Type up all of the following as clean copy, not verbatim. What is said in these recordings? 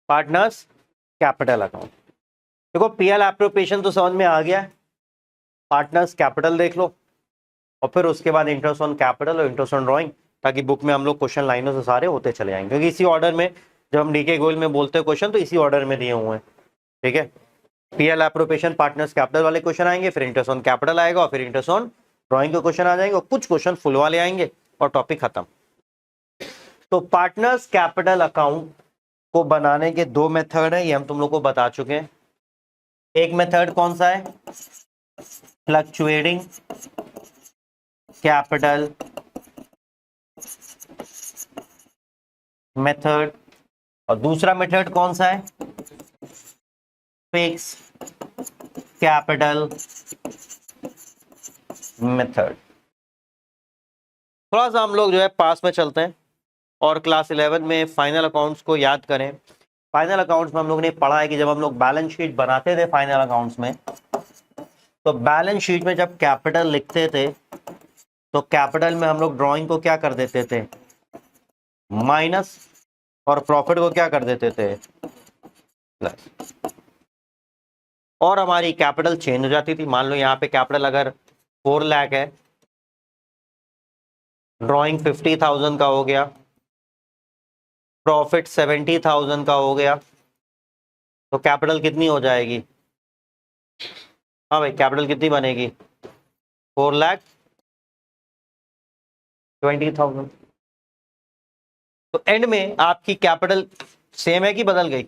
Partners capital account. देखो PL appropriation तो समझ में आ गया है, पार्टनर्स कैपिटल देख लो और फिर उसके बाद इंटरेस्ट ऑन कैपिटल और इंटरेस्ट ऑन ड्राइंग, ताकि बुक में हम लोग क्वेश्चन लाइनों से सारे होते चले जाएंगे, क्योंकि इसी ऑर्डर में जब हम डीके गोयल में बोलते हैं क्वेश्चन तो इसी ऑर्डर में दिए हुए हैं। ठीक है, पीएल एप्रोप्रिएशन पार्टनर्स कैपिटल वाले क्वेश्चन आएंगे, फिर इंटरेस्ट ऑन कैपिटल आएगा और फिर इंटरेस्ट ऑन ड्राइंग के क्वेश्चन आ जाएंगे और कुछ क्वेश्चन फुल वाले आएंगे और टॉपिक खत्म। तो पार्टनर्स कैपिटल अकाउंट को बनाने के दो मेथड है, ये हम तुम लोग को बता चुके हैं। एक मेथड कौन सा है, फ्लक्चुएटिंग कैपिटल मेथड, और दूसरा मेथड कौन सा है, फिक्स कैपिटल मेथड। थोड़ा सा हम लोग जो है पास में चलते हैं और क्लास 11 में फाइनल अकाउंट्स को याद करें। फाइनल अकाउंट्स में हम लोग ने पढ़ा है कि जब हम लोग बैलेंस शीट बनाते थे फाइनल अकाउंट्स में, तो बैलेंस शीट में जब कैपिटल लिखते थे तो कैपिटल में हम लोग ड्राइंग को क्या कर देते थे, माइनस, और प्रॉफिट को क्या कर देते थे, प्लस, और हमारी कैपिटल चेंज हो जाती थी। मान लो यहाँ पे कैपिटल अगर 4 लाख है, ड्राइंग 50,000 का हो गया, प्रॉफिट 70,000 का हो गया, तो कैपिटल कितनी हो जाएगी, हाँ भाई कैपिटल कितनी बनेगी, 4,20,000। तो एंड में आपकी कैपिटल सेम है कि बदल गई,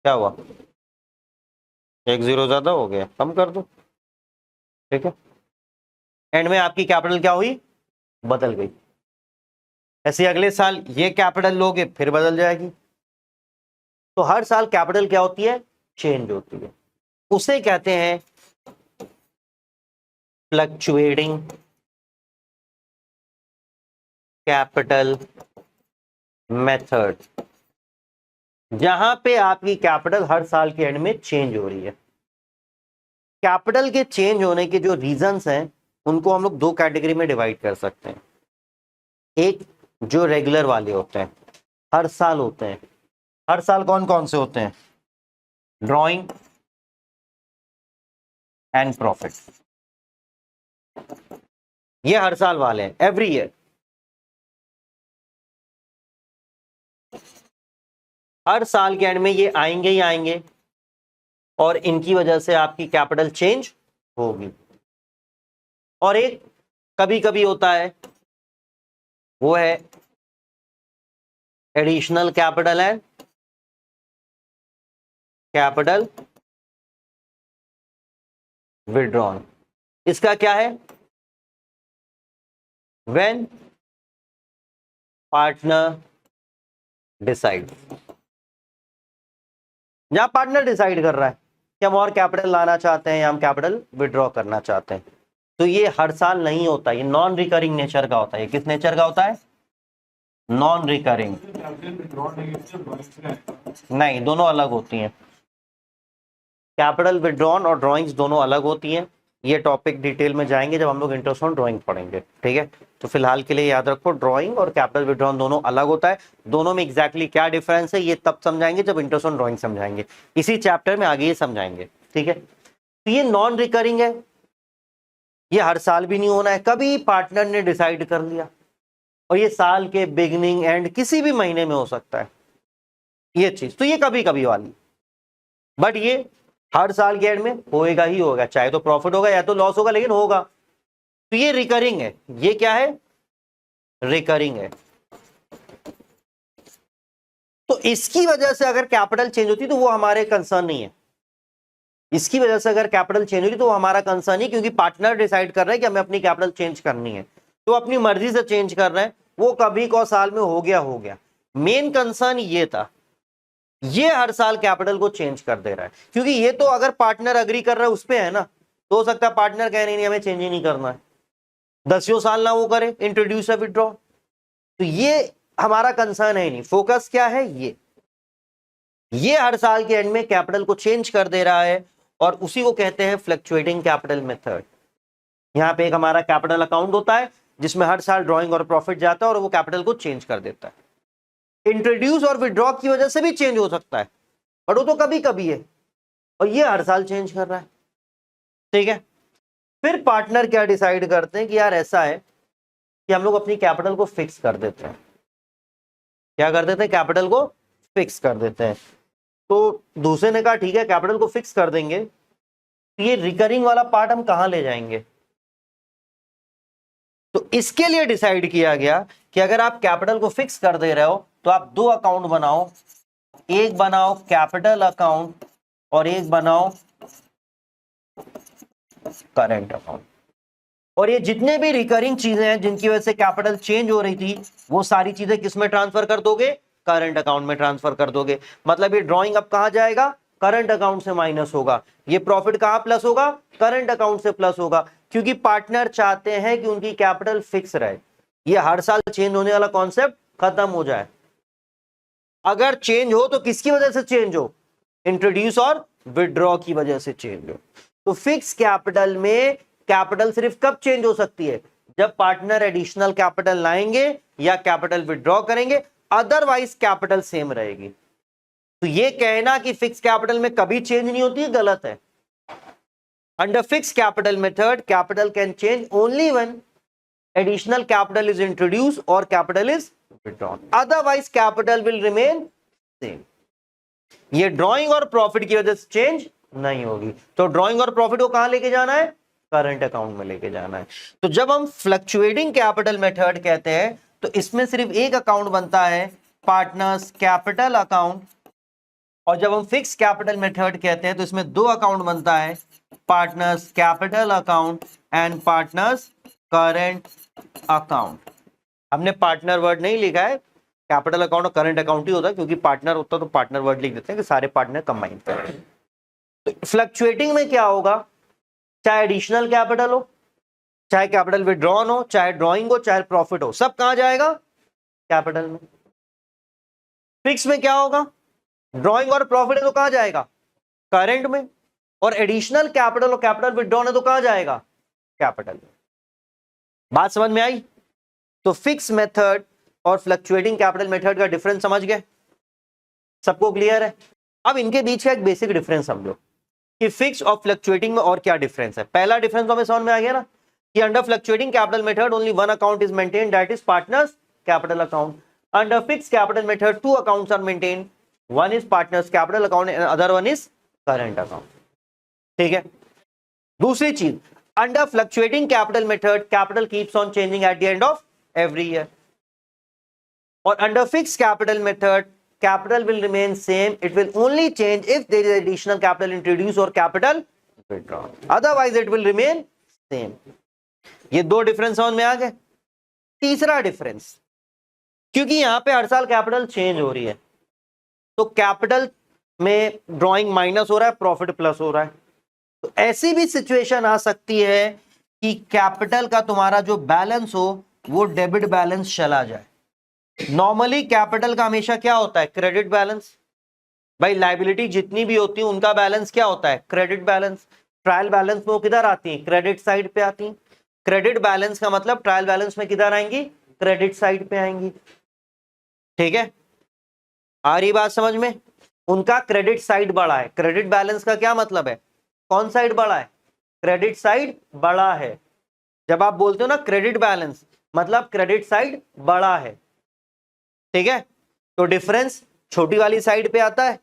क्या हुआ, एक जीरो ज्यादा हो गया, कम कर दो। ठीक है, एंड में आपकी कैपिटल क्या हुई, बदल गई। ऐसे अगले साल ये कैपिटल लोगे फिर बदल जाएगी। तो हर साल कैपिटल क्या होती है, चेंज होती है, उसे कहते हैं फ्लक्चुएटिंग कैपिटल मेथड, जहां पे आपकी कैपिटल हर साल के एंड में चेंज हो रही है। कैपिटल के चेंज होने के जो रीजंस हैं उनको हम लोग दो कैटेगरी में डिवाइड कर सकते हैं। एक जो रेगुलर वाले होते हैं, हर साल होते हैं। हर साल कौन कौन से होते हैं, ड्राइंग एंड प्रॉफिट, ये हर साल वाले हैं, एवरी ईयर। हर साल के एंड में ये आएंगे ही आएंगे और इनकी वजह से आपकी कैपिटल चेंज होगी। और एक कभी कभी होता है, वो है additional capital and capital withdrawn. इसका क्या है, व्हेन पार्टनर डिसाइड, जहां पार्टनर डिसाइड कर रहा है कि हम और कैपिटल लाना चाहते हैं या हम कैपिटल विड्रॉ करना चाहते हैं, तो ये हर साल नहीं होता, ये नॉन रिकरिंग नेचर का होता है। ये किस नेचर का होता है, नॉन रिकरिंग। नहीं, दोनों अलग होती हैं, कैपिटल विड्रॉन और ड्राइंग्स दोनों अलग होती हैं। ये टॉपिक डिटेल में जाएंगे जब हम लोग इंटरेस्ट ऑन ड्राइंग पढ़ेंगे। ठीक है, तो फिलहाल के लिए याद रखो, ड्राइंग और कैपिटल विड्रॉन दोनों अलग होता है। दोनों में एग्जैक्टली क्या डिफरेंस है ये तब समझाएंगे जब इंटरेस्ट ऑन ड्राइंग समझाएंगे, इसी चैप्टर में आगे ये समझाएंगे। ठीक है, तो ये नॉन रिकरिंग है, ये हर साल भी नहीं होना है, कभी पार्टनर ने डिसाइड कर लिया, और ये साल के बिगिनिंग एंड किसी भी महीने में हो सकता है ये चीज, तो ये कभी कभी वाली। बट ये हर साल के एंड में होएगा ही होगा, चाहे तो प्रॉफिट होगा या तो लॉस होगा, लेकिन होगा। तो ये रिकरिंग है, ये क्या है, रिकरिंग है। तो इसकी वजह से अगर कैपिटल चेंज होती तो वो हमारे कंसर्न नहीं है। इसकी वजह से अगर कैपिटल चेंज होगी तो वो हमारा कंसर्न नहीं, क्योंकि पार्टनर डिसाइड कर रहे हैं कि हमें अपनी कैपिटल चेंज करनी है, तो अपनी मर्जी से चेंज कर रहे हैं। वो कभी को साल में हो गया। मेन कंसर्न ये था, ये हर साल कैपिटल को चेंज कर दे रहा है, क्योंकि ये तो अगर पार्टनर अग्री कर रहा है उस पे है ना, तो हो सकता है पार्टनर कहे नहीं हमें चेंज ही नहीं करना है, 10 साल ना वो करे इंट्रोड्यूस विड्रॉ। तो ये हमारा कंसर्न है ही नहीं, फोकस क्या है, ये हर साल के एंड में कैपिटल को चेंज कर दे रहा है, और उसी को कहते हैं फ्लक्चुएटिंग कैपिटल मेथड। यहां पे एक हमारा कैपिटल अकाउंट होता है जिसमें हर साल ड्राइंग और प्रॉफिट जाता है और वो कैपिटल को चेंज कर देता है। इंट्रोड्यूस और विड्रॉ की वजह से भी चेंज हो सकता है, और वो तो कभी कभी है, और ये हर साल चेंज कर रहा है। ठीक है, फिर पार्टनर क्या डिसाइड करते हैं कि यार ऐसा है कि हम लोग अपनी कैपिटल को फिक्स कर देते हैं। क्या कर देते हैं? कैपिटल को फिक्स कर देते हैं। तो दूसरे ने कहा ठीक है कैपिटल को फिक्स कर देंगे, तो ये रिकरिंग वाला पार्ट हम कहां ले जाएंगे? तो इसके लिए डिसाइड किया गया कि अगर आप कैपिटल को फिक्स कर दे रहे हो तो आप दो अकाउंट बनाओ, एक बनाओ कैपिटल अकाउंट और एक बनाओ करंट अकाउंट। और ये जितने भी रिकरिंग चीजें हैं जिनकी वजह से कैपिटल चेंज हो रही थी, वो सारी चीजें किस में ट्रांसफर कर दोगे? करंट अकाउंट में ट्रांसफर कर दोगे। मतलब ये ड्रॉइंग अब कहां जाएगा? करंट अकाउंट से माइनस होगा। ये प्रॉफिट कहां प्लस होगा? करंट अकाउंट से प्लस होगा, क्योंकि पार्टनर चाहते हैं कि उनकी कैपिटल फिक्स रहे, ये हर साल चेंज होने वाला कॉन्सेप्ट खत्म हो जाए। अगर चेंज हो तो किसकी वजह से चेंज हो? इंट्रोड्यूस और विड्रॉ की वजह से चेंज हो। तो फिक्स कैपिटल में कैपिटल सिर्फ कब चेंज हो सकती है? जब पार्टनर एडिशनल कैपिटल लाएंगे या कैपिटल विड्रॉ करेंगे, अदरवाइज कैपिटल सेम रहेगी। तो ये कहना कि फिक्स कैपिटल में कभी चेंज नहीं होती है, गलत है। Under fix capital method capital can change only when additional capital is introduce और capital is withdrawn, otherwise capital will remain same. ये ड्रॉइंग और प्रॉफिट की वजह से चेंज नहीं होगी। तो ड्रॉइंग और प्रॉफिट को कहां लेके जाना है? करंट अकाउंट में लेके जाना है। तो जब हम फ्लक्चुएटिंग कैपिटल मेथड कहते हैं तो इसमें सिर्फ एक अकाउंट बनता है, पार्टनर्स कैपिटल अकाउंट, और जब हम फिक्स कैपिटल मेथड कहते हैं तो इसमें दो अकाउंट बनता है, partners capital account and partners current account. हमने पार्टनर वर्ड नहीं लिखा है, कैपिटल अकाउंट और करंट अकाउंट ही होता है, क्योंकि पार्टनर होता तो पार्टनर वर्ड लिख देते हैं कि सारे पार्टनर कंबाइन करें। तो फ्लक्चुएटिंग में क्या होगा? चाहे एडिशनल कैपिटल हो, चाहे कैपिटल विड्रॉन हो, चाहे ड्रॉइंग हो, चाहे प्रॉफिट हो, सब कहां जाएगा? कैपिटल में। फिक्स में क्या होगा? ड्रॉइंग और प्रॉफिट है तो कहां जाएगा? करंट में। और एडिशनल कैपिटल और कैपिटल विड्रॉन है तो कहां जाएगा? कैपिटल में। बात समझ में आई? तो फिक्स मेथड और फ्लक्चुएटिंग कैपिटल मेथड का डिफरेंस समझ गए? सबको क्लियर है? अब इनके बीच का एक बेसिक डिफरेंस समझो कि फिक्स और फ्लक्चुएटिंग में और क्या डिफरेंस है। पहला डिफरेंस तो हमें समझ में आ गया ना कि under fluctuating capital method only one account is maintained, that is partners capital account. Under fix capital method two accounts are maintained, one is partners capital account and other one is current account. ठीक है। दूसरी चीज, under fluctuating capital method capital keeps on changing at the end of every year, और under fix capital method capital will remain same, it will only change if there is additional capital introduced or capital withdrawn, otherwise it will remain same। ये दो difference समझ में आ गए। तीसरा difference, क्योंकि यहां पे हर साल कैपिटल चेंज हो रही है, तो कैपिटल में ड्रॉइंग माइनस हो रहा है, प्रॉफिट प्लस हो रहा है। तो ऐसी भी सिचुएशन आ सकती है कि कैपिटल का तुम्हारा जो बैलेंस हो वो डेबिट बैलेंस चला जाए। नॉर्मली कैपिटल का हमेशा क्या होता है? Credit balance. भाई लायबिलिटी जितनी भी होती है उनका बैलेंस क्या होता है? Credit balance. ट्रायल बैलेंस में वो किधर आती है? क्रेडिट साइड पे आती है। क्रेडिट बैलेंस का मतलब ट्रायल बैलेंस में किधर आएंगी? क्रेडिट साइड पे आएंगी। ठीक है, आ रही बात समझ में? उनका क्रेडिट साइड बड़ा है। क्रेडिट बैलेंस का क्या मतलब है? कौन साइड बड़ा है? क्रेडिट साइड बड़ा है। जब आप बोलते हो ना क्रेडिट बैलेंस, मतलब क्रेडिट साइड बड़ा है। ठीक है, तो डिफरेंस छोटी वाली साइड पे आता है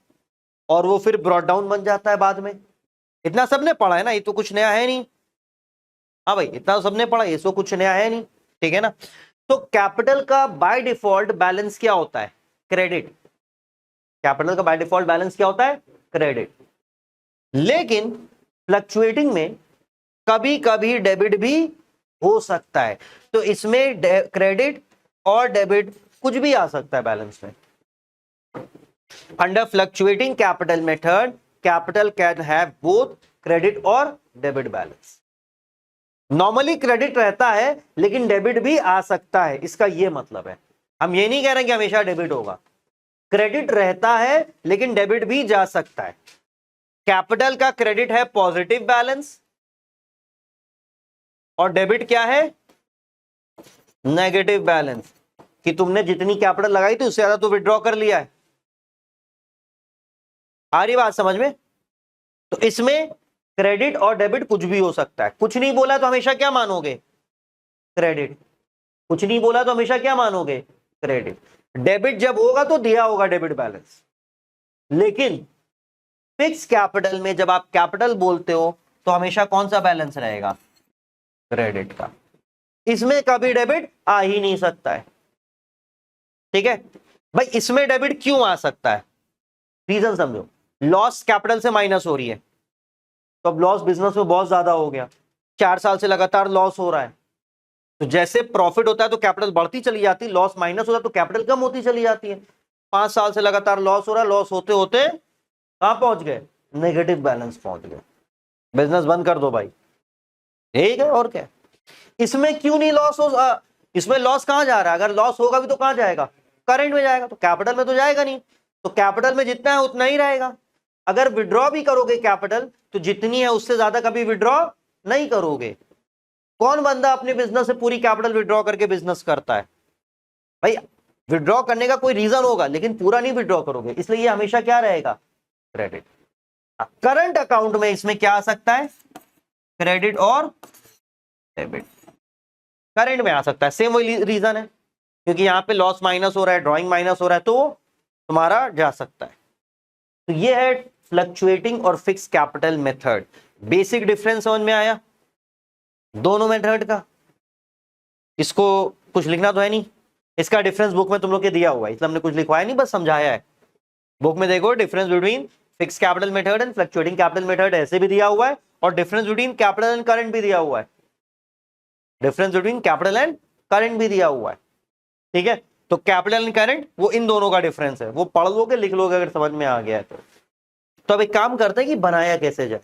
और वो फिर ब्रॉट डाउन बन जाता है बाद में। इतना सबने पढ़ा है ना, ये तो कुछ नया है नहीं। हाँ भाई, इतना सबने पढ़ा, ये तो कुछ नया है नहीं। ठीक है ना। तो कैपिटल का बाय डिफॉल्ट बैलेंस क्या होता है? क्रेडिट। कैपिटल का बाय डिफॉल्ट बैलेंस क्या होता है? क्रेडिट। लेकिन फ्लक्चुएटिंग में कभी कभी डेबिट भी हो सकता है, तो इसमें क्रेडिट और डेबिट कुछ भी आ सकता है बैलेंस में। Under fluctuating capital method capital can have both credit और डेबिट बैलेंस। नॉर्मली क्रेडिट रहता है लेकिन डेबिट भी आ सकता है, इसका यह मतलब है। हम ये नहीं कह रहे कि हमेशा डेबिट होगा, क्रेडिट रहता है लेकिन डेबिट भी जा सकता है। कैपिटल का क्रेडिट है पॉजिटिव बैलेंस और डेबिट क्या है? Negative balance. कि तुमने जितनी कैपिटल लगाई थी उससे ज्यादा तो विड्रॉ कर लिया है। आ रही बात समझ में? तो इसमें क्रेडिट और डेबिट कुछ भी हो सकता है। कुछ नहीं बोला तो हमेशा क्या मानोगे? क्रेडिट। कुछ नहीं बोला तो हमेशा क्या मानोगे? क्रेडिट। डेबिट जब होगा तो दिया होगा डेबिट बैलेंस, लेकिन फिक्स कैपिटल में जब आप कैपिटल बोलते हो तो हमेशा कौन सा बैलेंस रहेगा? क्रेडिट का। इसमें कभी डेबिट आ ही नहीं सकता है। ठीक है भाई, इसमें डेबिट क्यों आ सकता है? रीजन समझो। लॉस कैपिटल से माइनस हो रही है, तो अब लॉस बिजनेस में बहुत ज्यादा हो गया, 4 साल से लगातार लॉस हो रहा है। तो जैसे प्रॉफिट होता है तो कैपिटल बढ़ती चली जाती है, लॉस माइनस होता है तो कैपिटल कम होती चली जाती है। 5 साल से लगातार लॉस हो रहा है, लॉस होते होते कहां पहुंच गए? नेगेटिव बैलेंस पहुंच गए। बिजनेस बंद कर दो भाई। ठीक है, और क्या? इसमें क्यों नहीं लॉस हो? इसमें लॉस कहां जा रहा है? अगर लॉस होगा भी तो कहां जाएगा? करंट में जाएगा, तो कैपिटल में तो जाएगा नहीं। तो कैपिटल में जितना है उतना ही रहेगा। अगर विड्रॉ भी करोगे कैपिटल तो जितनी है उससे ज्यादा कभी विड्रॉ नहीं करोगे। कौन बंदा अपने बिजनेस से पूरी कैपिटल विड्रॉ करके बिजनेस करता है? भाई विड्रॉ करने का कोई रीजन होगा, लेकिन पूरा नहीं विड्रॉ करोगे, इसलिए ये हमेशा क्या रहेगा? क्रेडिट। करंट अकाउंट में इसमें क्या आ सकता है? क्रेडिट और डेबिट। करंट में आ सकता है, सेम वही रीजन है, क्योंकि यहां पे लॉस माइनस हो रहा है, ड्रॉइंग माइनस हो रहा है, तो तुम्हारा जा सकता है। तो ये है फ्लक्चुएटिंग और fix capital method. Basic difference समझ में आया दोनों मेथड का? इसको कुछ लिखना तो है नहीं, इसका डिफरेंस बुक में तुम लोग के दिया हुआ है, इसलिए हमने कुछ लिखवाया नहीं, बस समझाया है। बुक में देखो, difference between fix capital method and fluctuating capital method ऐसे भी दिया हुआ है, और difference between capital and current भी दिया हुआ है। Difference between capital and current भी दिया हुआ है। ठीक है, तो कैपिटल एंड करंट वो इन दोनों का डिफरेंस है, वो पढ़ लोगे लिख लोगे अगर समझ में आ गया है तो अब एक काम करते हैं कि बनाया कैसे जाए।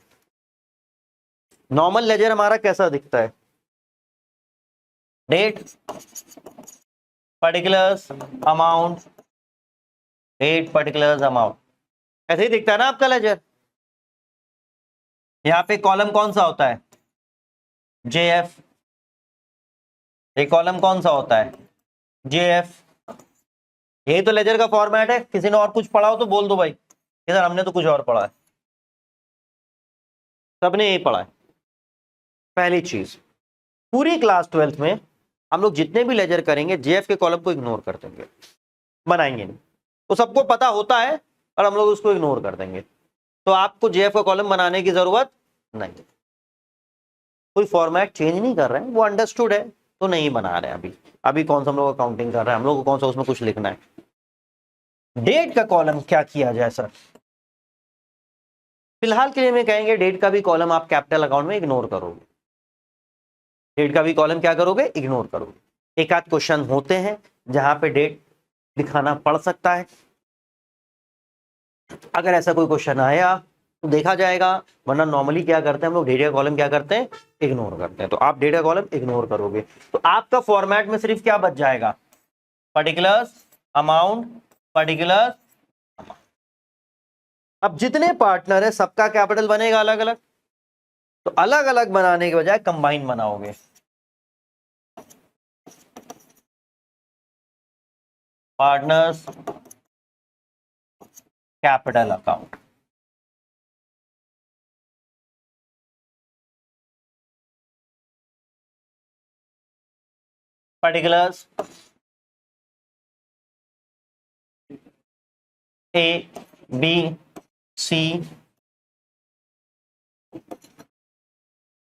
नॉर्मल लेजर हमारा कैसा दिखता है? Date, particulars, amount, date, particulars, amount, ऐसे ही दिखता है ना आपका लेजर। यहां पे कॉलम कौन सा होता है? जेएफ। एक कॉलम कौन सा होता है? जेएफ। यही तो लेजर का फॉर्मेट है। किसी ने और कुछ पढ़ा हो तो बोल दो भाई, इधर हमने तो कुछ और पढ़ा है, सबने यही पढ़ा है। पहली चीज, पूरी क्लास 12th में हम लोग जितने भी लेजर करेंगे जेएफ के कॉलम को इग्नोर कर देंगे, बनाएंगे नहीं। तो सबको पता होता है और हम लोग उसको इग्नोर कर देंगे, तो आपको जेएफ का कॉलम बनाने की जरूरत नहीं। कोई फॉर्मेट चेंज नहीं कर रहे हैं, वो अंडरस्टूड है तो नहीं बना रहे हैं। अभी अभी कौन सा हम लोग अकाउंटिंग कर रहे हैं, हम लोग को कौन सा उसमें कुछ लिखना है। डेट का कॉलम क्या किया जाए सर? फिलहाल के लिए मैं कहेंगे डेट का भी कॉलम आप कैपिटल अकाउंट में इग्नोर करोगे। डेट का भी कॉलम क्या करोगे? इग्नोर करोगे। एक आध क्वेश्चन होते हैं जहां पे डेट दिखाना पड़ सकता है, अगर ऐसा कोई क्वेश्चन आया तो देखा जाएगा, वरना नॉर्मली क्या करते हैं हम लोग, डेटा कॉलम क्या करते हैं? इग्नोर करते हैं। तो आप डेटा कॉलम इग्नोर करोगे तो आपका फॉर्मेट में सिर्फ क्या बच जाएगा? Particulars, amount, particulars. अब जितने पार्टनर है सबका कैपिटल बनेगा अलग अलग, तो अलग अलग बनाने के बजाय कंबाइन बनाओगे। Partners capital account, particulars a b c,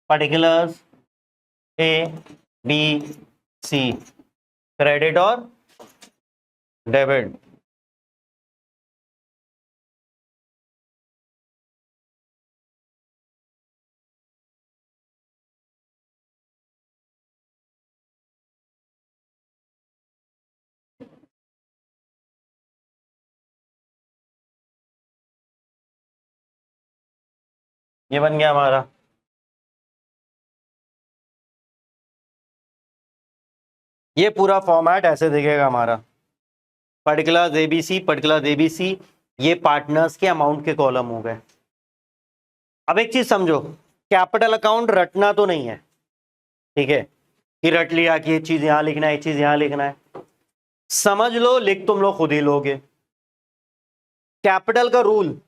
particulars a b c, credit और डेबिट। ये बन गया हमारा। ये पूरा फॉर्मेट ऐसे दिखेगा हमारा, पर्टिकुलर्स एबीसी, पर्टिकुलर्स एबीसी, ये पार्टनर्स के अमाउंट के कॉलम हो गए। अब एक चीज समझो, कैपिटल अकाउंट रटना तो नहीं है, ठीक है, कि रट लिया कि ये चीज यहां लिखना है, ये चीज यहां लिखना है। समझ लो, लिख तुम लोग खुद ही लोगे। कैपिटल का रूल,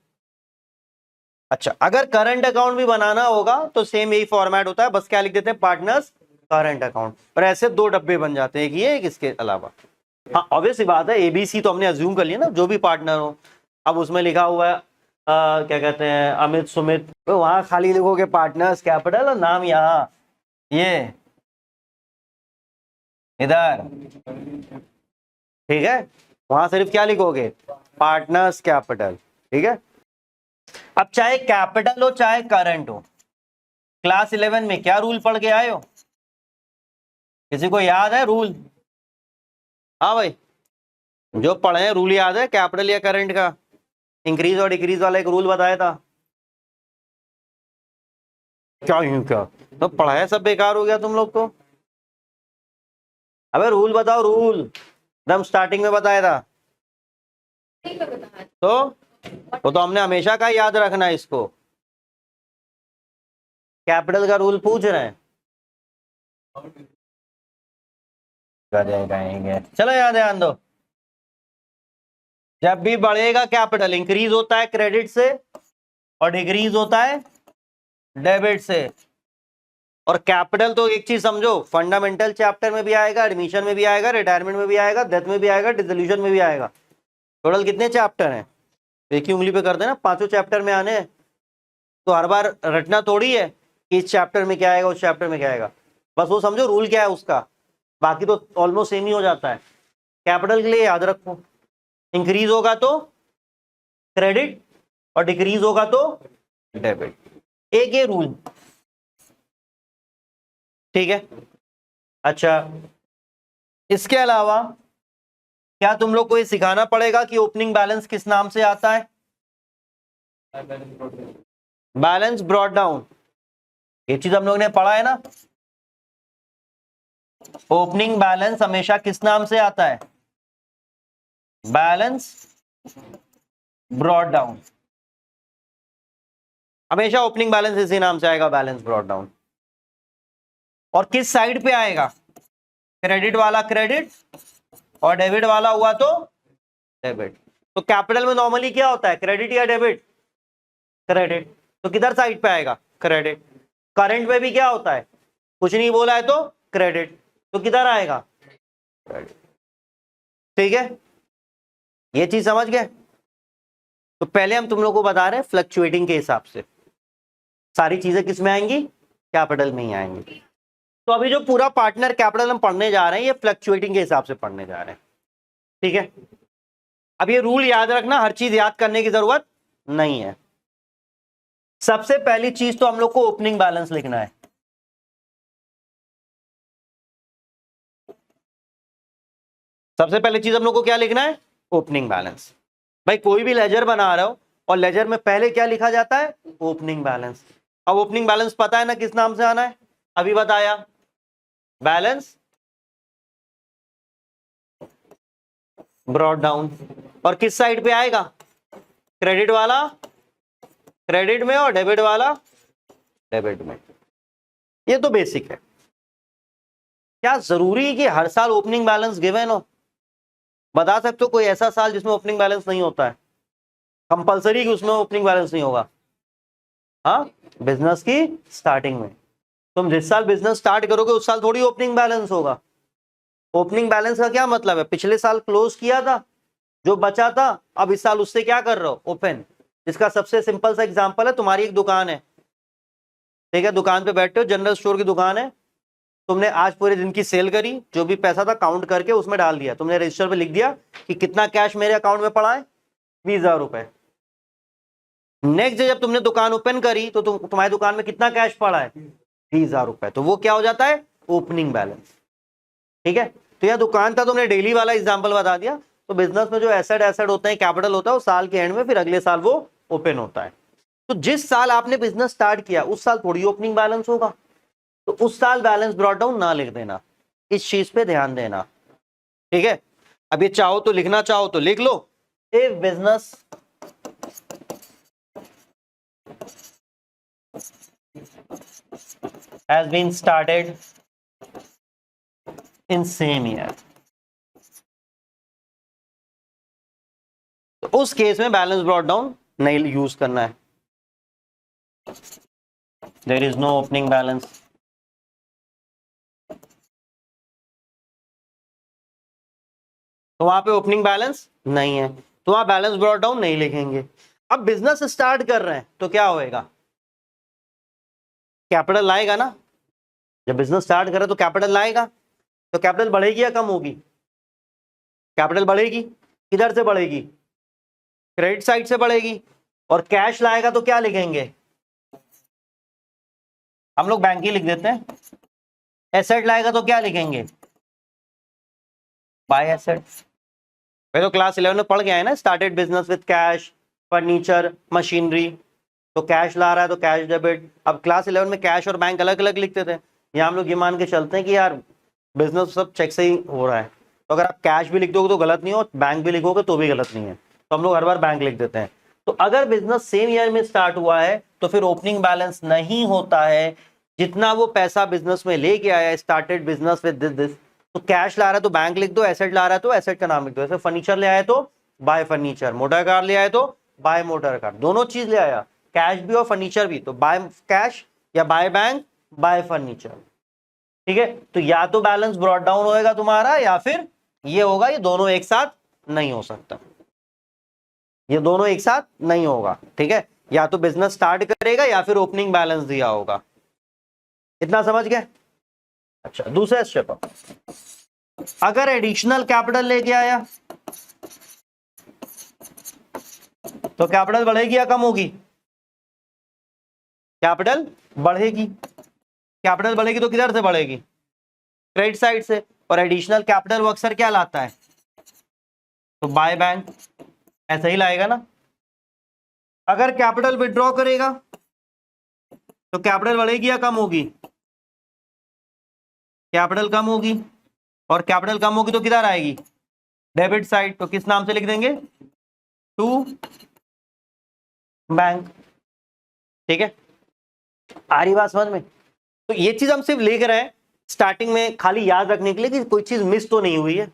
अच्छा अगर करंट अकाउंट भी बनाना होगा तो सेम यही फॉर्मेट होता है, बस क्या लिख देते हैं, पार्टनर्स करंट अकाउंट, पर ऐसे दो डब्बे बन जाते हैं, एक ये एक इसके अलावा। हाँ ऑब्वियस सी बात है, एबीसी तो हमने अज्यूम कर लिया ना, जो भी पार्टनर हो। अब उसमें लिखा हुआ है क्या कहते हैं, अमित सुमित, तो वहां खाली लिखोगे पार्टनर्स कैपिटल और नाम यहाँ ये इधर, ठीक है, वहां सिर्फ क्या लिखोगे, पार्टनर्स कैपिटल, ठीक है। अब चाहे कैपिटल हो चाहे करंट हो, क्लास 11 में क्या रूल पढ़ के आए हो, किसी को याद है रूल? हाँ भाई, जो पढ़े हैं रूल याद है कैपिटल या करंट का? इंक्रीज और डिक्रीज वाला एक रूल बताया था। क्या यूं क्या, तो पढ़ाया सब बेकार हो गया तुम लोग को? अबे रूल बताओ, रूल एकदम स्टार्टिंग में बताया था। तो वो तो हमने हमेशा का याद रखना है इसको। कैपिटल का रूल पूछ रहे हैं, चलो यहाँ ध्यान दो। जब भी बढ़ेगा कैपिटल, इंक्रीज होता है क्रेडिट से और डिक्रीज होता है डेबिट से। और कैपिटल तो एक चीज समझो, फंडामेंटल चैप्टर में भी आएगा, एडमिशन में भी आएगा, रिटायरमेंट में भी आएगा, डेथ में भी आएगा, डिसोल्यूशन में भी आएगा। टोटल कितने चैप्टर हैं? एक ही उंगली पे कर देना, पांचों चैप्टर में आने हैं। तो हर बार रटना थोड़ी है कि इस चैप्टर में क्या आएगा उस चैप्टर में क्या आएगा, बस वो समझो रूल क्या है उसका, बाकी तो ऑलमोस्ट सेम ही हो जाता है। कैपिटल के लिए याद रखो, इंक्रीज होगा तो क्रेडिट और डिक्रीज होगा तो डेबिट, एक ये रूल, ठीक है। अच्छा इसके अलावा क्या तुम लोग को ये सिखाना पड़ेगा कि ओपनिंग बैलेंस किस नाम से आता है? बैलेंस ब्रॉट डाउन, ये चीज हम लोग ने पढ़ा है ना। ओपनिंग बैलेंस हमेशा किस नाम से आता है? बैलेंस ब्रॉट डाउन, हमेशा ओपनिंग बैलेंस इसी नाम से आएगा, बैलेंस ब्रॉट डाउन। और किस साइड पे आएगा? क्रेडिट वाला क्रेडिट और डेबिट वाला हुआ तो डेबिट। तो कैपिटल में नॉर्मली क्या होता है, क्रेडिट या डेबिट? क्रेडिट, तो किधर साइड पे आएगा, क्रेडिट। करंट में भी क्या होता है, कुछ नहीं बोला है तो क्रेडिट, तो किधर आएगा, क्रेडिट, ठीक है। ये चीज समझ गए? तो पहले हम तुम लोग को बता रहे हैं फ्लक्चुएटिंग के हिसाब से सारी चीजें किस में आएंगी, कैपिटल में ही आएंगी। तो अभी जो पूरा पार्टनर कैपिटल हम पढ़ने जा रहे हैं ये फ्लक्चुएटिंग के हिसाब से पढ़ने जा रहे हैं, ठीक है। अब ये रूल याद रखना, हर चीज याद करने की जरूरत नहीं है। सबसे पहली चीज तो हम लोग को ओपनिंग बैलेंस लिखना है। सबसे पहली चीज हम लोग को क्या लिखना है, ओपनिंग बैलेंस। भाई कोई भी लेजर बना रहे हो और लेजर में पहले क्या लिखा जाता है, ओपनिंग बैलेंस। अब ओपनिंग बैलेंस पता है ना किस नाम से आना है, अभी बताया, बैलेंस ब्रॉट डाउन। और किस साइड पे आएगा, क्रेडिट वाला क्रेडिट में और डेबिट वाला डेबिट में। ये तो बेसिक है। क्या जरूरी है कि हर साल ओपनिंग बैलेंस गिवन हो? बता सकते हो कोई ऐसा साल जिसमें ओपनिंग बैलेंस नहीं होता है? कंपलसरी कि उसमें ओपनिंग बैलेंस नहीं होगा? हाँ, बिजनेस की स्टार्टिंग में। तुम जिस साल बिजनेस स्टार्ट करोगे उस साल थोड़ी ओपनिंग बैलेंस होगा। ओपनिंग बैलेंस का क्या मतलब है, पिछले साल क्लोज किया था, जो बचा था अब इस साल उससे क्या कर रहे हो, ओपन। इसका सबसे सिंपल सा एग्जांपल है, तुम्हारी एक दुकान है, ठीक है, दुकान पे बैठे हो, जनरल स्टोर की दुकान है, तुमने आज पूरे दिन की सेल करी, जो भी पैसा था काउंट करके उसमें डाल दिया, तुमने रजिस्टर पे लिख दिया कि कितना कैश मेरे अकाउंट में पड़ा है, 20,000 रुपए। नेक्स्ट डे जब तुमने दुकान ओपन करी तो तुम्हारी दुकान में कितना कैश पड़ा है, 20,000 रुपए। तो वो क्या हो जाता है, ओपनिंग बैलेंस, ठीक है। तो यह दुकान था, तुमने डेली वाला एग्जाम्पल बता दिया। तो बिजनेस में जो एसेट होते हैं, कैपिटल होता है, वो साल के एंड में फिर अगले साल वो ओपन होता है। तो जिस साल आपने बिजनेस स्टार्ट किया उस साल थोड़ी ओपनिंग बैलेंस होगा, तो उस साल बैलेंस ब्रॉट डाउन ना लिख देना, इस चीज पे ध्यान देना, ठीक है। अब ये चाहो तो लिखना, चाहो तो लिख लो, if business has been started in same year, तो उस केस में बैलेंस ब्रॉट डाउन नहीं यूज करना है। There is no opening balance. तो वहां पे ओपनिंग बैलेंस नहीं है, तो वहां बैलेंस ब्रॉट डाउन नहीं लिखेंगे। अब बिजनेस स्टार्ट कर रहे हैं तो क्या होएगा, कैपिटल लाएगा ना। जब बिजनेस स्टार्ट करे तो कैपिटल लाएगा, तो कैपिटल बढ़ेगी या कम होगी, कैपिटल बढ़ेगी। किधर से बढ़ेगी, क्रेडिट साइड से बढ़ेगी। और कैश लाएगा तो क्या लिखेंगे, हम लोग बैंक ही लिख देते हैं। एसेट लाएगा तो क्या लिखेंगे, बाय एसेट। मैं तो क्लास 11 में पढ़ गया है ना, started business with cash, furniture, machinery. तो कैश ला रहा है तो कैश डेबिट। अब क्लास 11 में कैश और बैंक अलग अलग लिखते थे, यहाँ हम लोग ये मान के चलते हैं कि यार बिजनेस सब चेक से ही हो रहा है, तो अगर आप कैश भी लिख दोगे तो गलत नहीं हो, बैंक भी लिखोगे तो भी गलत नहीं है, तो हम लोग हर बार बैंक लिख देते हैं। तो अगर बिजनेस सेम ईयर में स्टार्ट हुआ है तो फिर ओपनिंग बैलेंस नहीं होता है। जितना वो पैसा बिजनेस में लेके आया, स्टार्टेड बिजनेस विद दिस, तो कैश ला रहा है तो बैंक लिख दो, एसेट ला रहा है तो एसेट का नाम लिख दो। जैसे फर्नीचर ले आया तो बाय फर्नीचर, मोटर कार ले आया तो बाय मोटर कार, दोनों चीज ले आया, कैश भी और फर्नीचर भी, तो बाय कैश या बाय बैंक, बाय फर्नीचर। ठीक है, तो या तो बैलेंस ब्रॉट डाउन होएगा तुम्हारा या फिर ये होगा, ये दोनों एक साथ नहीं हो सकता, ये दोनों एक साथ नहीं होगा। ठीक है, या तो बिजनेस स्टार्ट करेगा या फिर ओपनिंग बैलेंस दिया होगा। इतना समझ गए। अच्छा, दूसरा स्टेप, अगर एडिशनल कैपिटल लेके आया तो कैपिटल बढ़ेगी या कम होगी, कैपिटल बढ़ेगी। कैपिटल बढ़ेगी तो किधर से बढ़ेगी, क्रेडिट साइड से। और एडिशनल कैपिटल वो अक्सर क्या लाता है, तो बाय बैंक, ऐसा ही लाएगा ना। अगर कैपिटल विड्रॉ करेगा तो कैपिटल बढ़ेगी या कम होगी, कैपिटल कम होगी। और कैपिटल कम होगी तो किधर आएगी, डेबिट साइड, तो किस नाम से लिख देंगे, टू बैंक। ठीक है, आ रही बात समझ में। तो ये चीज हम सिर्फ लिख रहे हैं स्टार्टिंग में खाली याद रखने के लिए कि कोई चीज मिस तो नहीं हुई है।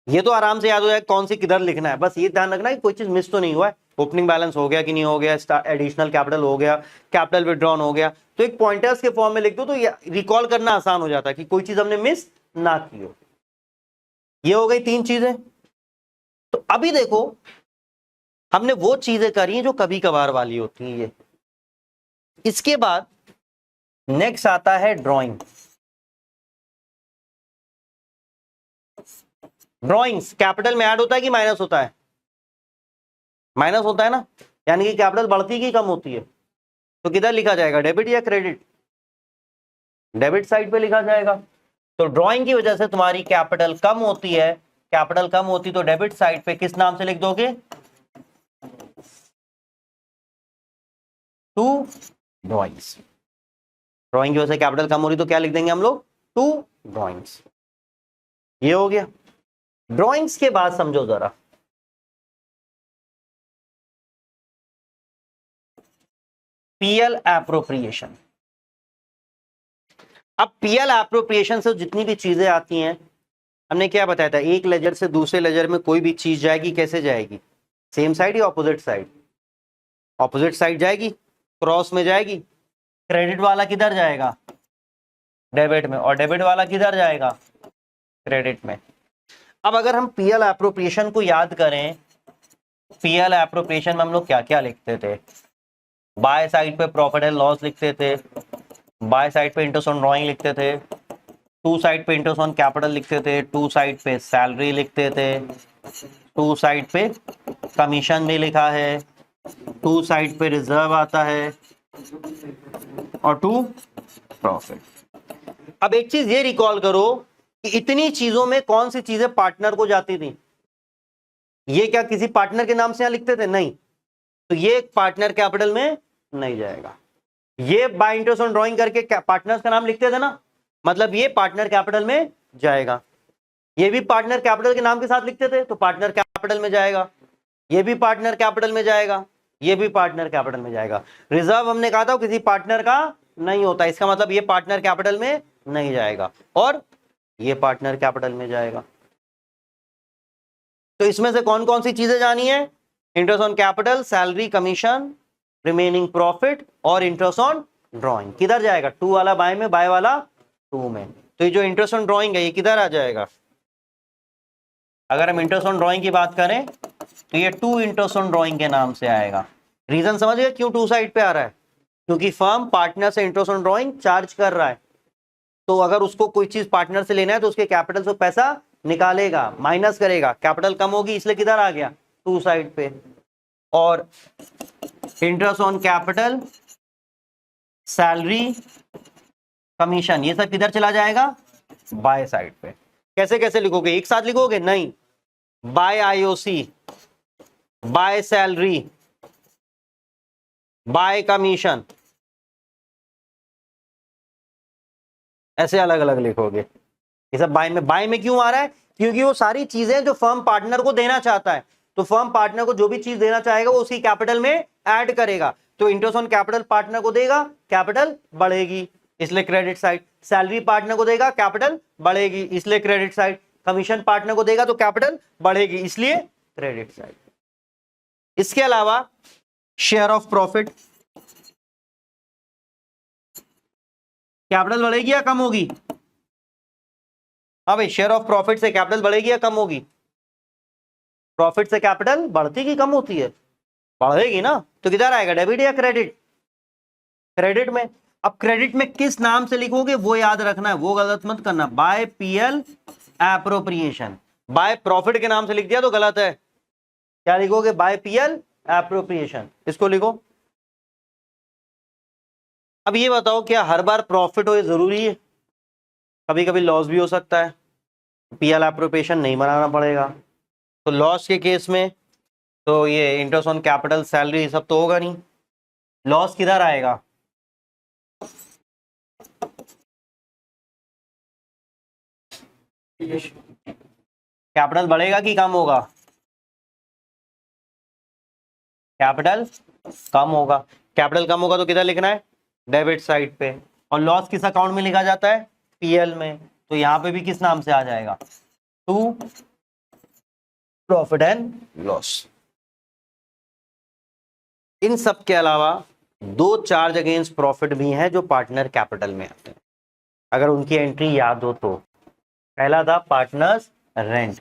ये तो आराम से याद हो जाए कौन सी किधर लिखना है, बस ये ध्यान रखना है कि कोई चीज मिस तो नहीं हुआ है। ओपनिंग बैलेंस हो गया कि नहीं हो गया, एडिशनल कैपिटल हो गया, कैपिटल विड्रॉन हो गया, तो एक पॉइंटर्स के फॉर्म में लिख दो तो रिकॉल करना आसान हो जाता है कि कोई चीज हमने मिस ना की हो। ये हो गई तीन चीजें। तो अभी देखो हमने वो चीजें करी जो कभी कभार वाली होती है। इसके बाद नेक्स्ट आता है ड्राइंग। ड्राइंग्स कैपिटल में ऐड होता है कि माइनस होता है, माइनस होता है ना, यानी कि कैपिटल बढ़ती की कम होती है। तो किधर लिखा जाएगा, डेबिट या क्रेडिट, डेबिट साइड पे लिखा जाएगा। तो ड्राइंग की वजह से तुम्हारी कैपिटल कम होती है, कैपिटल कम होती तो डेबिट साइड पे किस नाम से लिख दोगे, टू ड्राइंग्स। ड्राइंग की वजह से कैपिटल कम हो रही तो क्या लिख देंगे हम लोग, टू ड्राइंग्स। ये हो गया। ड्राइंग्स के बाद समझो जरा, पीएल एप्रोप्रिएशन। अब पीएल एप्रोप्रिएशन से जितनी भी चीजें आती हैं, हमने क्या बताया था, एक लेजर से दूसरे लेजर में कोई भी चीज जाएगी, कैसे जाएगी, सेम साइड या ऑपोजिट साइड, ऑपोजिट साइड जाएगी, क्रॉस में जाएगी। क्रेडिट वाला किधर जाएगा, डेबिट में, और डेबिट वाला किधर जाएगा, क्रेडिट में। अब अगर हम पीएल एप्रोप्रिएशन को याद करें, पीएल एप्रोप्रिएशन में हम लोग क्या क्या लिखते थे, बाय साइड पे प्रॉफिट एंड लॉस लिखते थे, बाय साइड पे इंटरेस्ट ऑन ड्राइंग लिखते थे, टू साइड पे इंटरेस्ट ऑन कैपिटल लिखते थे, टू साइड पे सैलरी लिखते थे, टू साइड पे कमीशन भी लिखा है, टू साइड पे रिजर्व आता है, और टू प्रॉफिट। अब एक चीज ये रिकॉल करो कि इतनी चीजों में कौन सी चीजें पार्टनर को जाती थी, ये क्या किसी पार्टनर के नाम से यहां लिखते थे, नहीं, तो ये पार्टनर कैपिटल में नहीं जाएगा। ये बाय इंटरेस्ट ऑन ड्राइंग करके पार्टनर्स का नाम लिखते थे ना, मतलब ये पार्टनर कैपिटल में जाएगा। ये भी पार्टनर कैपिटल के नाम के साथ लिखते थे तो पार्टनर कैपिटल में जाएगा, ये भी पार्टनर कैपिटल में जाएगा, ये भी पार्टनर कैपिटल में जाएगा। रिजर्व हमने कहा था किसी पार्टनर का नहीं होता, इसका मतलब ये पार्टनर कैपिटल में नहीं जाएगा, और ये पार्टनर कैपिटल में जाएगा। तो इसमें से कौन कौन सी चीजें जानी है? Interest on capital, salary, commission, remaining profit और इंटरेस्ट ऑन ड्रॉइंग। किधर जाएगा? टू वाला बाय में, बाय वाला टू में। तो ये जो इंटरेस्ट ऑन ड्रॉइंग है ये किधर आ जाएगा? अगर हम इंटरेस्ट ऑन ड्रॉइंग की बात करें तो ये टू इंटरेस्ट ऑन ड्रॉइंग के नाम से आएगा। रीजन समझ गए क्यों टू साइड पे आ रहा है? क्योंकि फर्म पार्टनर से इंटरेस्ट ऑन ड्रॉइंग चार्ज कर रहा है, तो अगर उसको कोई चीज पार्टनर से लेना है तो उसके कैपिटल से पैसा निकालेगा, माइनस करेगा, कैपिटल कम होगी, इसलिए किधर आ गया? टू साइड पे। और interest on capital, salary, commission, ये सब किधर चला जाएगा? बाय साइड पे। कैसे कैसे लिखोगे? एक साथ लिखोगे? नहीं, by IOC, by salary, by commission, ऐसे अलग अलग लिखोगे। ये सब बाय में। बाय में क्यों आ रहा है? क्योंकि वो सारी चीजें जो फर्म पार्टनर को देना चाहता है, तो फर्म पार्टनर को जो भी चीज देना चाहेगा वो उसकी कैपिटल में ऐड करेगा। तो इंटरेस्ट ऑन कैपिटल पार्टनर को देगा, कैपिटल बढ़ेगी, इसलिए क्रेडिट साइड। सैलरी पार्टनर को देगा, कैपिटल बढ़ेगी, इसलिए क्रेडिट साइड। कमीशन पार्टनर को देगा तो कैपिटल बढ़ेगी, इसलिए क्रेडिट साइड। इसके अलावा शेयर ऑफ प्रॉफिट, कैपिटल बढ़ेगी या कम होगी? हाँ भाई, शेयर ऑफ प्रॉफिट से कैपिटल बढ़ेगी या कम होगी? प्रॉफिट से कैपिटल बढ़ती की कम होती है? बढ़ेगी ना। तो किधर आएगा? डेबिट या क्रेडिट? क्रेडिट में। अब क्रेडिट में किस नाम से लिखोगे वो याद रखना है, वो गलत मत करना। By PL appropriation. By profit के नाम से लिख दिया तो गलत है। क्या लिखोगे? बाय पीएल एप्रोप्रिएशन, इसको लिखो। अब ये बताओ, क्या हर बार प्रॉफिट हो ये जरूरी है? कभी कभी लॉस भी हो सकता है, पीएल एप्रोप्रिएशन नहीं बनाना पड़ेगा। तो लॉस के केस में तो ये इंटरेस्ट ऑन कैपिटल, सैलरी, ये सब तो होगा नहीं। लॉस किधर आएगा? कैपिटल बढ़ेगा कि कम होगा? कैपिटल कम होगा। कैपिटल कम होगा तो किधर लिखना है? डेबिट साइड पे। और लॉस किस अकाउंट में लिखा जाता है? पीएल में। तो यहां पे भी किस नाम से आ जाएगा? To profit and loss. इन सब के अलावा दो चार्ज अगेंस्ट प्रॉफिट भी हैं जो पार्टनर कैपिटल में आते हैं, अगर उनकी एंट्री याद हो तो। पहला था पार्टनर्स रेंट।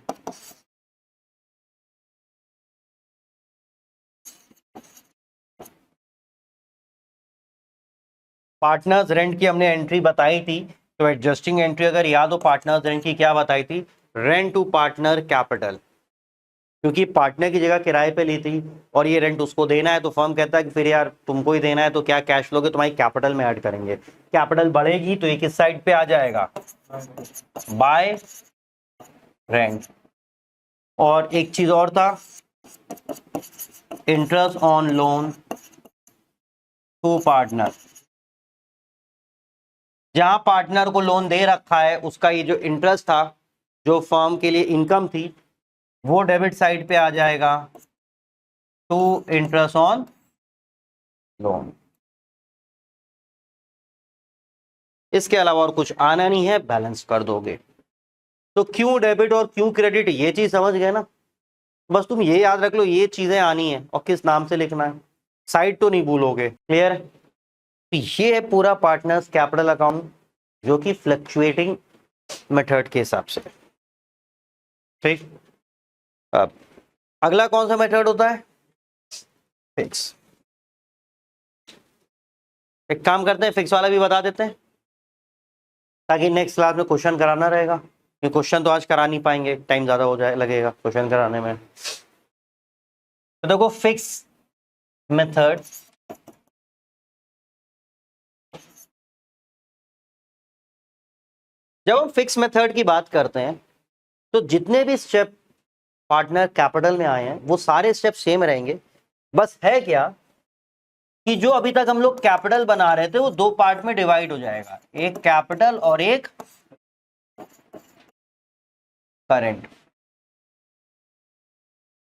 पार्टनर्स रेंट की हमने एंट्री बताई थी, तो एडजस्टिंग एंट्री अगर याद हो पार्टनर्स रेंट की क्या बताई थी? रेंट टू पार्टनर कैपिटल, क्योंकि पार्टनर की जगह किराए पे ली थी और ये रेंट उसको देना है, तो फर्म कहता है कि फिर यार तुमको ही देना है तो क्या कैश फ्लो के तुम्हारी कैपिटल में ऐड करेंगे। कैपिटल बढ़ेगी तो ये किस साइड पे आ जाएगा? By rent. और एक चीज और था, interest on loan to partner. जहां पार्टनर को लोन दे रखा है उसका ये जो इंटरेस्ट था, जो फर्म के लिए इनकम थी, वो डेबिट साइड पे आ जाएगा टू इंटरेस्ट ऑन लोन। इसके अलावा और कुछ आना नहीं है, बैलेंस कर दोगे। तो क्यों डेबिट और क्यों क्रेडिट, ये चीज समझ गए ना? बस तुम ये याद रख लो ये चीजें आनी है और किस नाम से लिखना है, साइड तो नहीं भूलोगे। क्लियर? तो ये है पूरा पार्टनर्स कैपिटल अकाउंट, जो कि फ्लक्चुएटिंग मेथड के हिसाब से। ठीक, अब अगला कौन सा मेथड होता है? फिक्स। एक काम करते हैं, फिक्स वाला भी बता देते हैं ताकि नेक्स्ट क्लास में क्वेश्चन कराना रहेगा। ये क्वेश्चन तो आज करा नहीं पाएंगे, टाइम ज्यादा हो जाए लगेगा क्वेश्चन कराने में। तो देखो फिक्स मेथड, जब हम फिक्स मेथड की बात करते हैं तो जितने भी स्टेप पार्टनर कैपिटल में आए हैं वो सारे स्टेप सेम रहेंगे। बस है क्या कि जो अभी तक हम लोग कैपिटल बना रहे थे वो दो पार्ट में डिवाइड हो जाएगा, एक कैपिटल और एक करंट।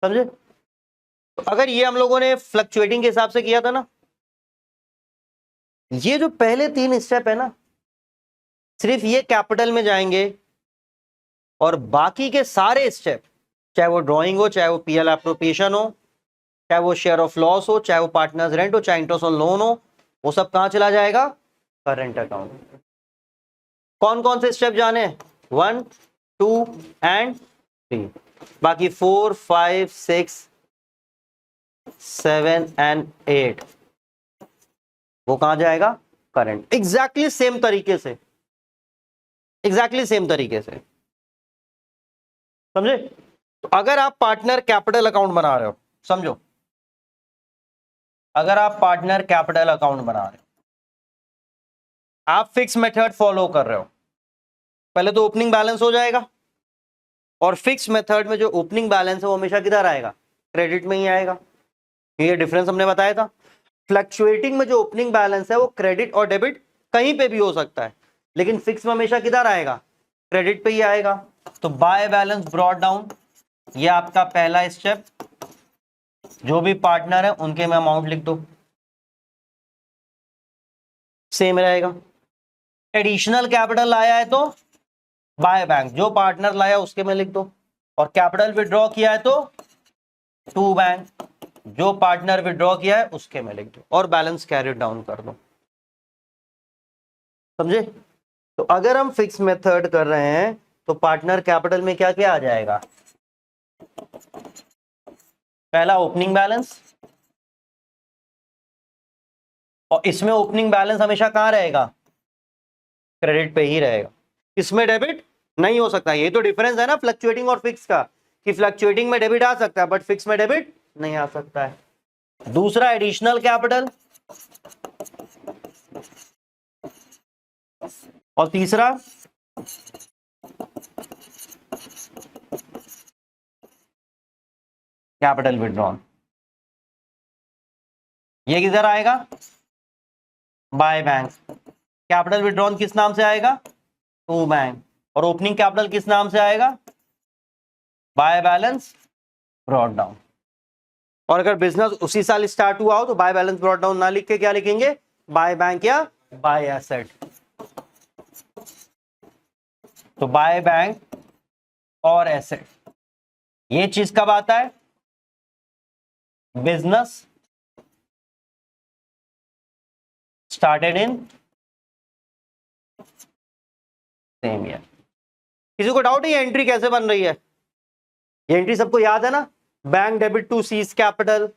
समझे? तो अगर ये हम लोगों ने फ्लक्चुएटिंग के हिसाब से किया था ना, ये जो पहले तीन स्टेप है ना सिर्फ ये कैपिटल में जाएंगे और बाकी के सारे स्टेप चाहे वो ड्रॉइंग हो, चाहे वो पीएल एप्रोप्रिएशन हो, चाहे वो शेयर ऑफ लॉस हो, चाहे वो पार्टनर्स रेंट हो, चाहे इंटरेस्ट ऑन लोन हो, वो सब कहां चला जाएगा? Current account. कौन कौन से स्टेप जाने? 1, 2 एंड 3। बाकी 4, 5, 6, 7 एंड 8 वो कहां जाएगा? करंट। एग्जैक्टली सेम तरीके से, एग्जैक्टली सेम तरीके से, समझे? तो अगर आप पार्टनर कैपिटल अकाउंट बना रहे हो, समझो, अगर आप पार्टनर कैपिटल अकाउंट बना रहे हो, आप फिक्स मेथड फॉलो कर रहे हो, पहले तो ओपनिंग बैलेंस हो जाएगा, और फिक्स मेथड में जो ओपनिंग बैलेंस है वो हमेशा किधर आएगा? क्रेडिट में ही आएगा। ये डिफरेंस हमने बताया था। फ्लक्चुएटिंग में जो ओपनिंग बैलेंस है वो क्रेडिट और डेबिट कहीं पे भी हो सकता है, लेकिन फिक्स में हमेशा किधर आएगा? क्रेडिट पे ही आएगा। तो बाय बैलेंस ब्रॉट डाउन, ये आपका पहला स्टेप। जो भी पार्टनर है उनके में अमाउंट लिख दो, सेम रहेगा। एडिशनल कैपिटल लाया है तो बाय बैंक, जो पार्टनर लाया उसके में लिख दो, और कैपिटल विड्रॉ किया है तो टू बैंक, जो पार्टनर विड्रॉ किया है उसके में लिख दो, और बैलेंस कैरी डाउन कर दो। समझे? तो अगर हम फिक्स मेथड कर रहे हैं तो पार्टनर कैपिटल में क्या क्या आ जाएगा? पहला ओपनिंग बैलेंस, और इसमें ओपनिंग बैलेंस हमेशा कहां रहेगा? क्रेडिट पे ही रहेगा। इसमें डेबिट नहीं हो सकता। ये तो डिफरेंस है ना फ्लक्चुएटिंग और फिक्स का, कि फ्लक्चुएटिंग में डेबिट आ सकता है बट फिक्स में डेबिट नहीं आ सकता है। दूसरा एडिशनल कैपिटल, और तीसरा कैपिटल विड्रॉन। ये किधर आएगा? By bank. कैपिटल विड्रॉन किस नाम से आएगा? To bank. और ओपनिंग कैपिटल किस नाम से आएगा? By balance brought down. और अगर बिजनेस उसी साल स्टार्ट हुआ हो तो बाय बैलेंस ब्रॉट डाउन ना लिख के क्या लिखेंगे? बाय बैंक या बाय एसेट। तो बाय बैंक और एसेट, ये चीज कब आता है? Business started in same year. किसी को डाउट है ये एंट्री कैसे बन रही है? ये एंट्री सबको याद है ना? Bank debit to C's capital,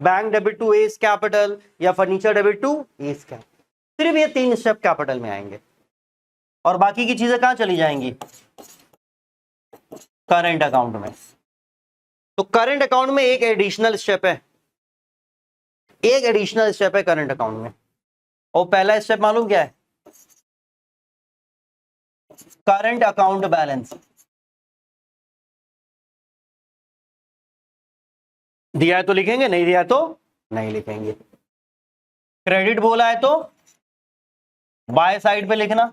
bank debit to A's capital, या furniture debit to A's capital. सिर्फ ये 3 स्टेप कैपिटल में आएंगे, और बाकी की चीजें कहां चली जाएंगी? करंट अकाउंट में। तो करंट अकाउंट में एक एडिशनल स्टेप है, एक एडिशनल स्टेप है करंट अकाउंट में, और पहला स्टेप मालूम क्या है? Current account balance. दिया है तो लिखेंगे, नहीं दिया तो नहीं लिखेंगे। क्रेडिट बोला है तो बाय साइड पे लिखना,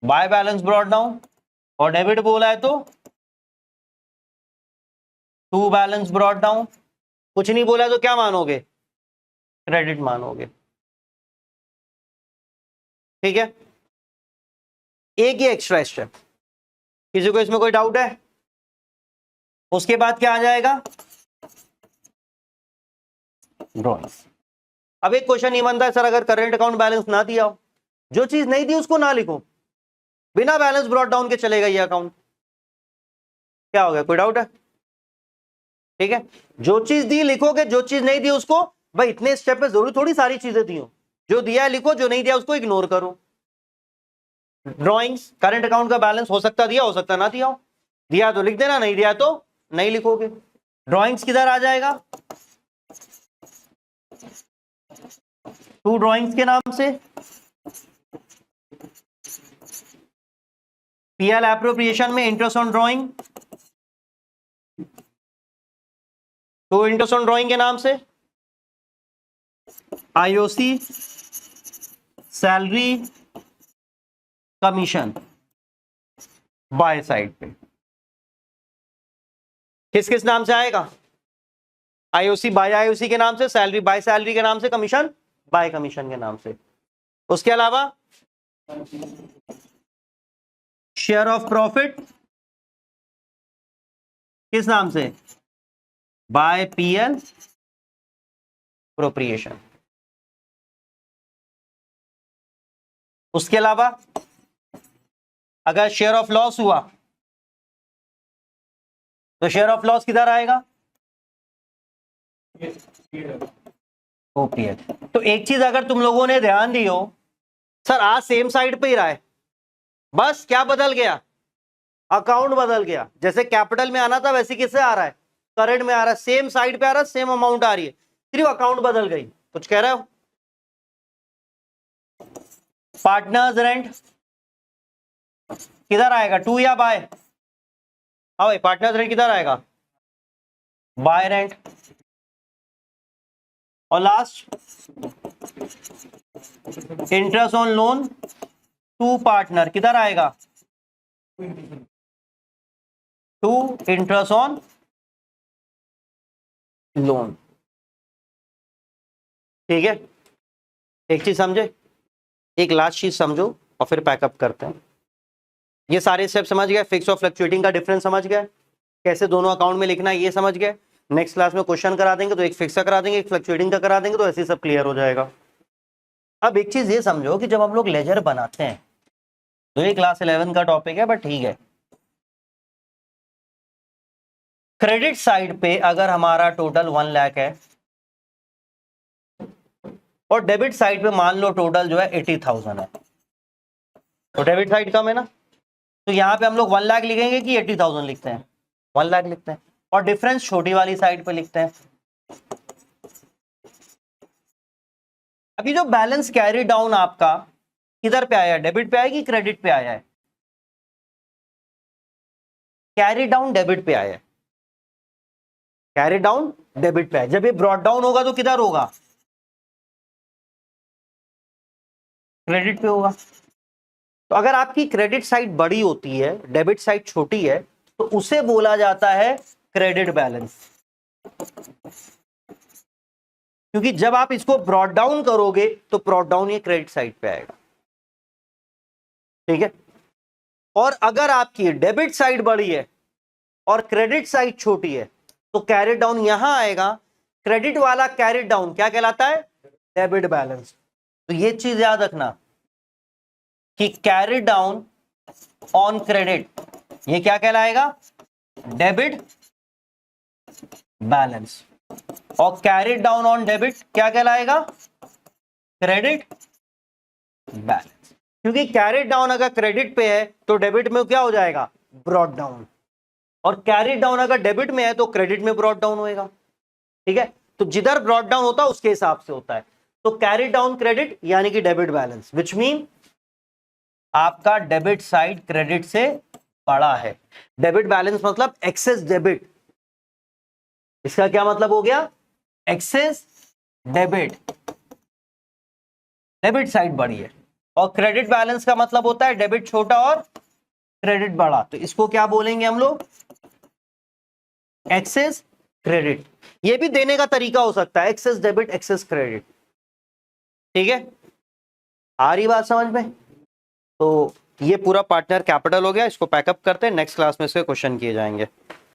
बाय बैलेंस ब्रॉट डाउन, और डेबिट बोला है तो टू बैलेंस ब्रॉट डाउन। कुछ नहीं बोला है तो क्या मानोगे? क्रेडिट मानोगे। ठीक है, एक ही एक्स्ट्रा स्टेप। किसी को इसमें कोई डाउट है? उसके बाद क्या आ जाएगा? ड्रॉइंग्स। अब एक क्वेश्चन ये बनता है, सर अगर करंट अकाउंट बैलेंस ना दिया हो, जो चीज नहीं दी उसको ना लिखो, बिना बैलेंस ब्रॉट डाउन के चलेगा ये अकाउंट, क्या हो गया? कोई डाउट है? ठीक है, जो चीज दी लिखोगे, जो चीज नहीं दी उसको, भाई इतने स्टेप में जरूरी थोड़ी सारी चीजें दी हो, जो दिया है लिखो, जो नहीं दिया उसको इग्नोर करो। ड्रॉइंग्स, करंट अकाउंट का बैलेंस हो सकता दिया, हो सकता ना दिया हो, दिया तो लिख देना, नहीं दिया तो नहीं लिखोगे। ड्रॉइंग्स किधर आ जाएगा? टू ड्रॉइंग्स के नाम से, पीएल एप्रोप्रिएशन में इंटरेस्ट ऑन ड्रॉइंग, तो इंटरेस्ट ऑन ड्रॉइंग के नाम से IOC, salary, commission by side पे किस किस नाम से आएगा? आईओसी बाय आईओसी के नाम से, सैलरी बाय सैलरी के नाम से, कमीशन बाय कमीशन के नाम से। उसके अलावा शेयर ऑफ प्रॉफिट किस नाम से? By PL appropriation. उसके अलावा अगर शेयर ऑफ लॉस हुआ तो शेयर ऑफ लॉस किधर आएगा? ओपीएल। तो एक चीज अगर तुम लोगों ने ध्यान दी हो, सर आज सेम साइड पे ही रहा है, बस क्या बदल गया? अकाउंट बदल गया। जैसे कैपिटल में आना था वैसे किससे आ रहा है? करंट में आ रहा है, सेम साइड पे आ रहा है, सेम अमाउंट आ रही है, सिर्फ अकाउंट बदल गई। कुछ कह रहे हो? पार्टनर्स रेंट किधर आएगा? टू या बाय? हाँ भाई, पार्टनर्स रेंट किधर आएगा? By rent. और last interest on loan to partner किधर आएगा? To interest on loan. ठीक है, एक चीज समझे, एक लास्ट चीज समझो और फिर पैकअप करते हैं। ये सारे स्टेप समझ गए? फिक्स और फ्लक्चुएटिंग का डिफरेंस समझ गए, कैसे दोनों अकाउंट में लिखना है ये समझ गए। नेक्स्ट क्लास में क्वेश्चन करा देंगे, तो एक फिक्स का करा देंगे, एक फ्लक्चुएटिंग का करा देंगे, तो ऐसे सब क्लियर हो जाएगा। अब एक चीज ये समझो कि जब हम लोग लेजर बनाते हैं, तो ये क्लास 11 का टॉपिक है बट ठीक है, क्रेडिट साइड पे अगर हमारा टोटल 1 लाख है और डेबिट साइड पे मान लो टोटल जो है 80,000 है, तो डेबिट साइड कम है ना, तो यहां पे हम लोग 1 लाख लिखेंगे कि 80,000 लिखते हैं? 1 लाख लिखते हैं, और डिफरेंस छोटी वाली साइड पे लिखते हैं। अभी जो बैलेंस कैरी डाउन आपका किधर पे आया है? डेबिट पे आया कि क्रेडिट पे आया है? कैरी डाउन डेबिट पे आया है, कैरी डाउन डेबिट पे आया। जब ये ब्रॉट डाउन होगा तो किधर होगा? क्रेडिट पे होगा। तो अगर आपकी क्रेडिट साइड बड़ी होती है, डेबिट साइड छोटी है, तो उसे बोला जाता है क्रेडिट बैलेंस। क्योंकि जब आप इसको ब्रॉट डाउन करोगे तो ब्रॉट डाउन ये क्रेडिट साइड पे आएगा। ठीक है, और अगर आपकी डेबिट साइड बड़ी है और क्रेडिट साइड छोटी है, तो कैरी डाउन यहां आएगा। क्रेडिट वाला कैरी डाउन क्या कहलाता है? Debit balance. तो ये चीज याद रखना कि कैरी डाउन ऑन क्रेडिट ये क्या कहलाएगा? Debit balance. और कैरी डाउन ऑन डेबिट क्या कहलाएगा? Credit balance. क्योंकि कैरी डाउन अगर क्रेडिट पे है तो डेबिट में क्या हो जाएगा? Brought down. और कैरी डाउन अगर डेबिट में है तो क्रेडिट में ब्रॉट डाउन होएगा। ठीक है, तो जिधर ब्रॉट डाउन होता है उसके हिसाब से होता है। तो कैरी डाउन क्रेडिट यानी कि डेबिट बैलेंस, विच मीन आपका डेबिट साइड क्रेडिट से बड़ा है। डेबिट बैलेंस मतलब एक्सेस डेबिट। इसका क्या मतलब हो गया? एक्सेस डेबिट, डेबिट साइड बड़ी है। और क्रेडिट बैलेंस का मतलब होता है डेबिट छोटा और क्रेडिट बड़ा। तो इसको क्या बोलेंगे हम लोग? Excess credit. ये भी देने का तरीका हो सकता है, एक्सेस डेबिट एक्सेस क्रेडिट। ठीक है, आ रही बात समझ में? तो ये पूरा पार्टनर कैपिटल हो गया, इसको पैकअप करते हैं, नेक्स्ट क्लास में से क्वेश्चन किए जाएंगे।